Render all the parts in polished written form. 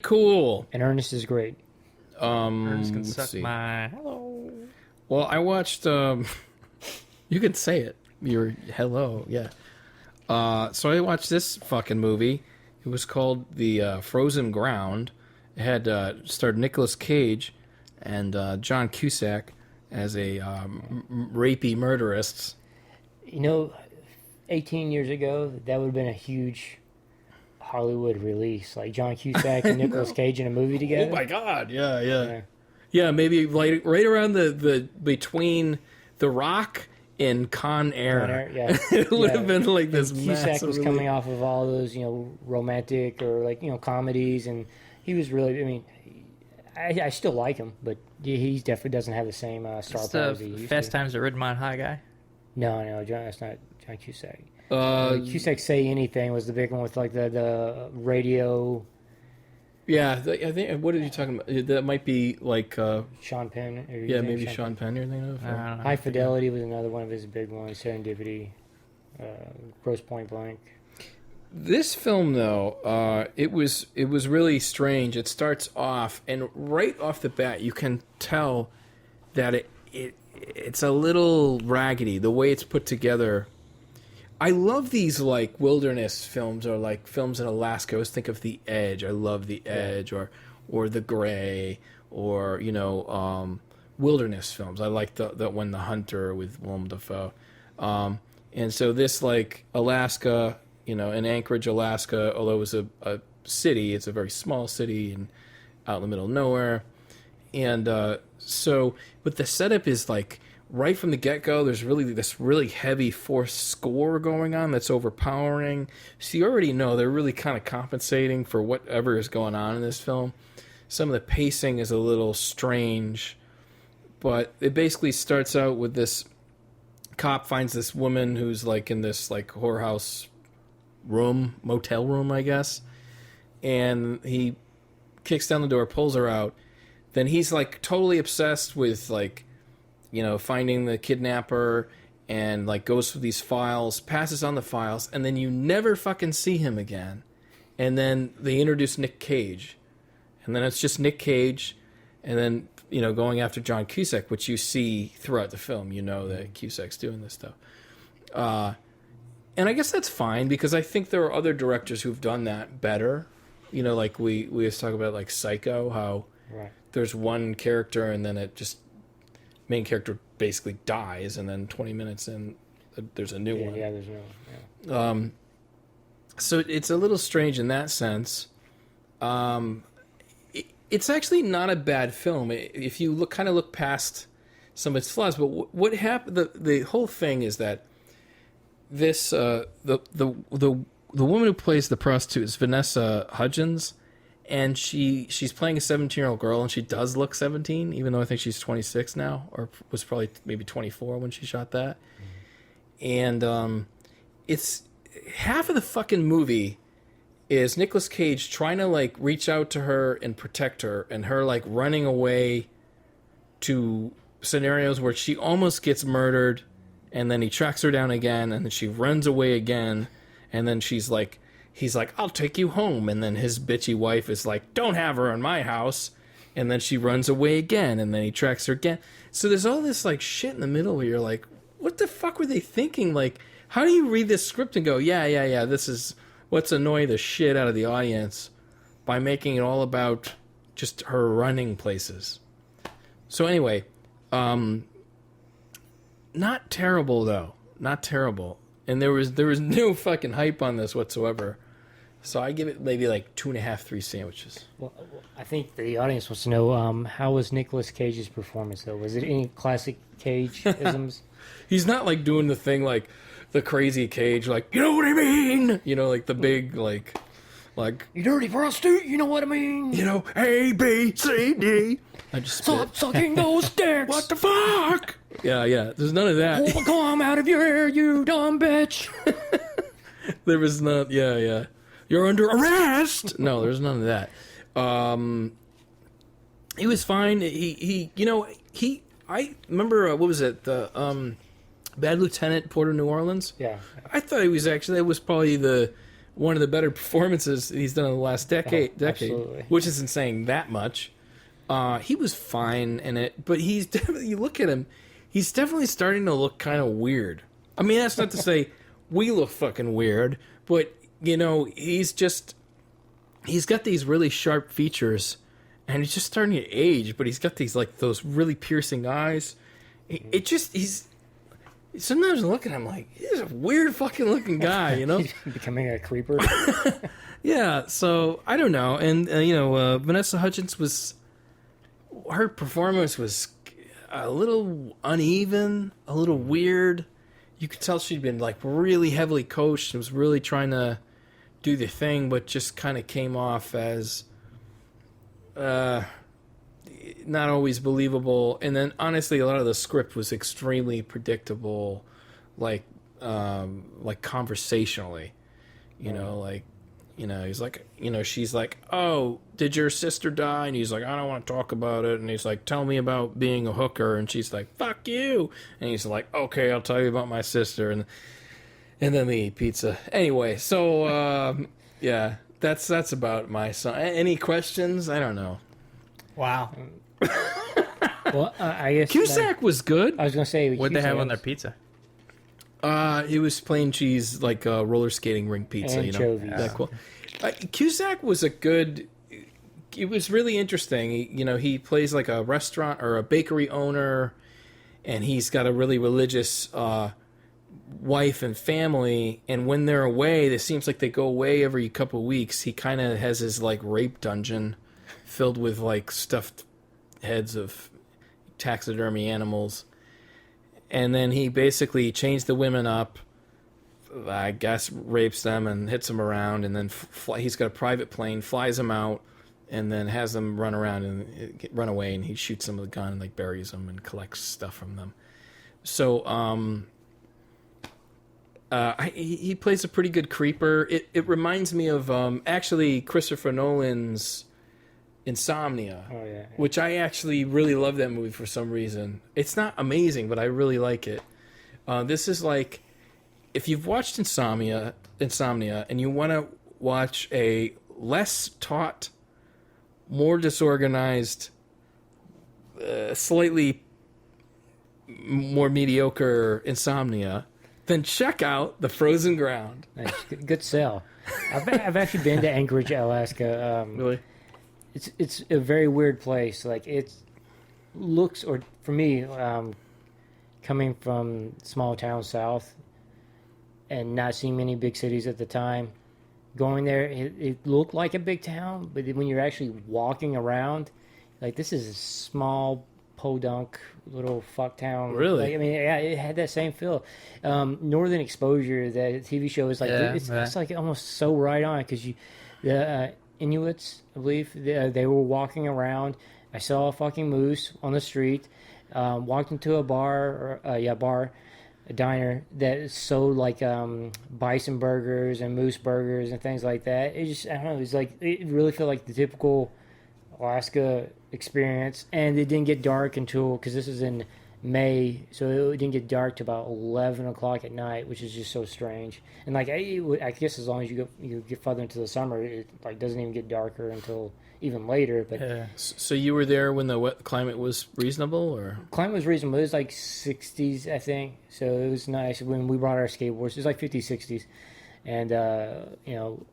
Cool. And Ernest is great. Ernest can Let's suck see. my... Hello. Well, I watched. You can say it. Your hello, yeah. So I watched this fucking movie. It was called The Frozen Ground. It had starred Nicolas Cage and John Cusack as a rapey murderess. 18 years ago, that would have been a huge Hollywood release. Like John Cusack and Nicolas Cage in a movie together. Oh my god! Yeah. Maybe like right around the between The Rock and Con Air. Yeah. It would have been like this. Cusack was coming off of all those, romantic or comedies, and he was really. I mean, I still like him, but he definitely doesn't have the same star power as he used Fast to. Times at Ridgemont High guy? No, that's not John Cusack. Cusack Say Anything was the big one with like the radio. Yeah, I think. What are you talking about? That might be like. Sean Penn. Maybe Sean Penn you're thinking of. High Fidelity was another one of his big ones. Serendipity. Grosse Point Blank. This film, though, it was really strange. It starts off, and right off the bat, you can tell that it's a little raggedy the way it's put together. I love these like wilderness films or like films in Alaska. I always think of The Edge. I love The Edge or The Gray or wilderness films. I like the one The Hunter with Willem Dafoe. And so this like Alaska, in Anchorage, Alaska, although it was a city, it's a very small city and out in the middle of nowhere. And but the setup is like right from the get-go, there's really this really heavy forced score going on that's overpowering. So you already know they're really kind of compensating for whatever is going on in this film. Some of the pacing is a little strange, but it basically starts out with this cop finds this woman who's like in this like whorehouse motel room, I guess, and he kicks down the door, pulls her out. Then he's like totally obsessed with like, finding the kidnapper and like goes through these files, passes on the files, and then you never fucking see him again. And then they introduce Nick Cage, and then it's just Nick Cage, and then going after John Cusack, which you see throughout the film. That Cusack's doing this stuff. And I guess that's fine because I think there are other directors who've done that better. Like we was talking about like Psycho, how there's one character and then it just main character basically dies, and then 20 minutes in, there's a new one. Yeah, there's no. Yeah. So it's a little strange in that sense. It's actually not a bad film if you look past some of its flaws. But what happened? The whole thing is that this the woman who plays the prostitute is Vanessa Hudgens. And she's playing a 17-year-old girl, and she does look 17, even though I think she's 26 now, or was probably maybe 24 when she shot that. And it's half of the fucking movie is Nicolas Cage trying to like reach out to her and protect her, and her like running away to scenarios where she almost gets murdered, and then he tracks her down again, and then she runs away again, and then he's like, I'll take you home. And then his bitchy wife is like, don't have her in my house. And then she runs away again. And then he tracks her again. So there's all this like shit in the middle where you're like, what the fuck were they thinking? Like, how do you read this script and go, yeah, this is what's annoy the shit out of the audience by making it all about just her running places. So anyway, not terrible though. Not terrible. And there was no fucking hype on this whatsoever. So I give it maybe like 2.5, 3 sandwiches. Well, I think the audience wants to know how was Nicolas Cage's performance though? Was it any classic Cage-isms? He's not like doing the thing like the crazy Cage, like, you know what I mean? Like the big like you dirty prostitute, you know what I mean? A, B, C, D. I just stop sucking those dicks. What the fuck? Yeah. There's none of that. Pull the gum out of your hair, you dumb bitch. There was not. Yeah. You're under arrest. No, there's none of that. He was fine. I remember what was it? The Bad Lieutenant, Port of New Orleans. Yeah. I thought he was actually. That was probably one of the better performances he's done in the last decade, absolutely. which isn't saying that much. He was fine in it, but he's definitely, you look at him, he's definitely starting to look kind of weird. I mean, that's not to say we look fucking weird, but, he's got these really sharp features, and he's just starting to age, but he's got these, those really piercing eyes. Sometimes I look at him like, he's a weird fucking looking guy, He's becoming a creeper. Yeah, so, I don't know. And, Vanessa Hudgens her performance was a little uneven, a little weird. You could tell she'd been, really heavily coached and was really trying to do the thing, but just kind of came off as not always believable. And then, honestly, a lot of the script was extremely predictable, conversationally. He's like, she's like, oh, did your sister die? And he's like, I don't want to talk about it. And he's like, tell me about being a hooker. And she's like, fuck you. And he's like, okay, I'll tell you about my sister. And then they eat pizza. Anyway, so, yeah, that's about my son. Any questions? I don't know. Wow. Well, I guess Cusack was good. I was gonna say What'd they have on their pizza? It was plain cheese, roller skating rink pizza. Anchovies. That cool. Cusack was a good. It was really interesting. He plays like a restaurant or a bakery owner, and he's got a really religious wife and family. And when they're away, it seems like they go away every couple of weeks. He kind of has his rape dungeon filled with stuffed heads of taxidermy animals. And then he basically changed the women up, I guess rapes them and hits them around, and then he's got a private plane, flies them out, and then has them run around and run away, and he shoots them with a gun and buries them and collects stuff from them. So he plays a pretty good creeper. It reminds me of actually Christopher Nolan's Insomnia, which I actually really love that movie for some reason. It's not amazing, but I really like it. This is if you've watched Insomnia, and you want to watch a less taught, more disorganized, slightly more mediocre Insomnia, then check out The Frozen Ground. Nice. Good sell. I've actually been to Anchorage, Alaska. Really? It's a very weird place. It looks, or for me, coming from small town south and not seeing many big cities at the time, going there, it looked like a big town, but when you're actually walking around, this is a small podunk little fuck town. Really? It had that same feel. Northern Exposure, the TV show, is it's almost so right on, because the Inuits, I believe, they were walking around. I saw a fucking moose on the street. Walked into a diner that sold bison burgers and moose burgers and things like that. It just, I don't know, it was it really felt like the typical Alaska experience. And it didn't get dark until, because this is in May, so it didn't get dark till about 11 o'clock at night, which is just so strange. And I guess as long as you get further into the summer, it doesn't even get darker until even later. But yeah. So you were there when the climate was reasonable, or climate was reasonable. It was 60s, I think. So it was nice when we brought our skateboards. It was 50s, 60s. And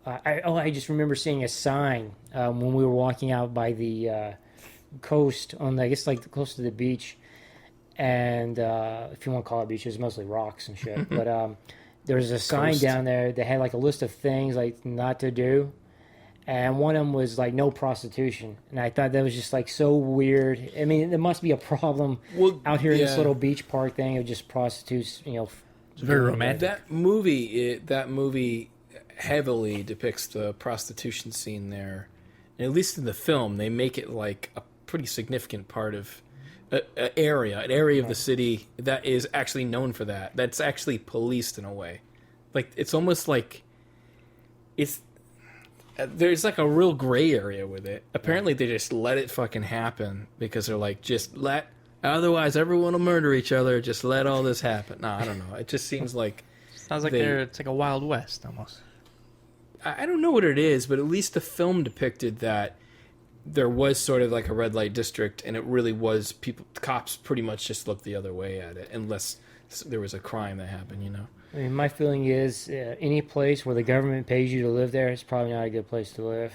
I just remember seeing a sign when we were walking out by the coast on close to the beach. And if you want to call it beach, it's mostly rocks and shit. But there was a sign down there that had a list of things not to do, and one of them was no prostitution. And I thought that was just so weird. I mean, there must be a problem out here in this little beach park thing of just prostitutes. It's very romantic. That movie heavily depicts the prostitution scene there. And at least in the film, they make it a pretty significant part of an area of the city that is actually known for that. That's actually policed in a way. It's almost it's there's a real gray area with it. Apparently they just let it fucking happen because they're otherwise everyone will murder each other. Just let all this happen. No, I don't know. It just seems Sounds like it's a Wild West almost. I don't know what it is, but at least the film depicted that there was sort of like a red light district, and it really was cops pretty much just looked the other way at it, unless there was a crime that happened, you know? I mean, my feeling is any place where the government pays you to live there is probably not a good place to live.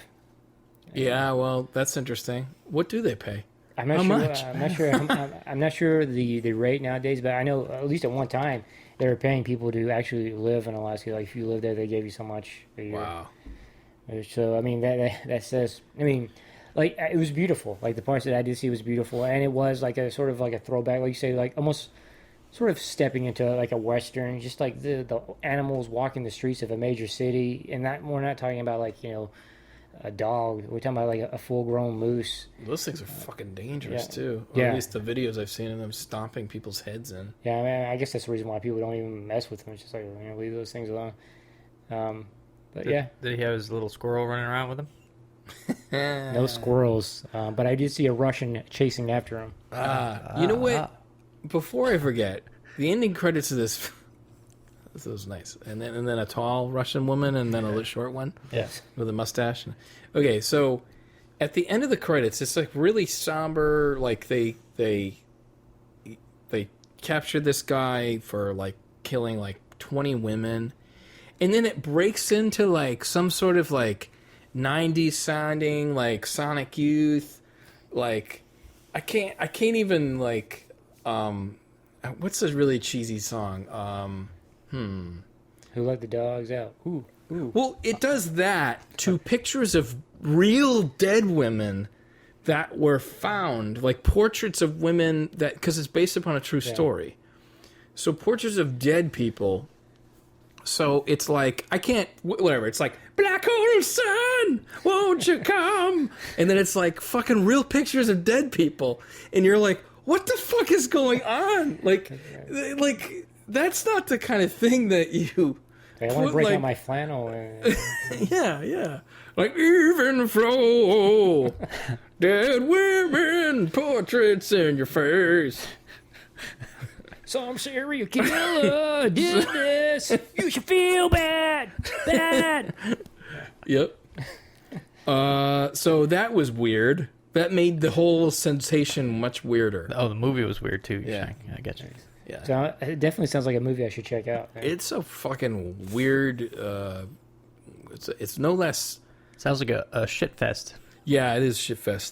Yeah, well, that's interesting. What do they pay? I'm not How sure. much? I'm not sure the rate nowadays, but I know at least at one time they were paying people to actually live in Alaska. Like if you lived there, they gave you so much a year. Wow. So I mean that says. I mean, like it was beautiful. Like the parts that I did see was beautiful, and it was like a sort of like a throwback, like you say, like almost sort of stepping into like a western, just like the animals walking the streets of a major city, and that we're not talking about like a dog. We're talking about like a full-grown moose. Those things are fucking dangerous, yeah. too. Or Yeah. at least the videos I've seen of them stomping people's heads in. Yeah, I mean, I guess that's the reason why people don't even mess with them. It's just like, leave those things alone. But yeah. Did he have his little squirrel running around with him? No squirrels. But I did see a Russian chasing after him. You know what? Before I forget, the ending credits of this was nice. And then a tall Russian woman, and then a short one. Yes. With a mustache. Okay, so at the end of the credits, it's like really somber. Like they captured this guy for like killing like 20 women, and then it breaks into like some sort of like 90s sounding like Sonic Youth. Like I can't even like what's this really cheesy song? Who let the dogs out? Ooh. Well, it does that to pictures of real dead women that were found, like portraits of women that, because it's based upon a true story. So portraits of dead people. So it's like, I can't, whatever. It's like, black hole sun, won't you come? And then it's like fucking real pictures of dead people. And you're like, what the fuck is going on? Like that's not the kind of thing that you... I want to break out my flannel. Yeah. Like, even flow, dead women, portraits in your face. Some serial killer did this. You should feel bad. Yep. So that was weird. That made the whole sensation much weirder. Oh, the movie was weird too. Yeah. I get you. Yeah. So it definitely sounds like a movie I should check out. It's a fucking weird. It's no less. Sounds like a shit fest. Yeah, it is shitfest.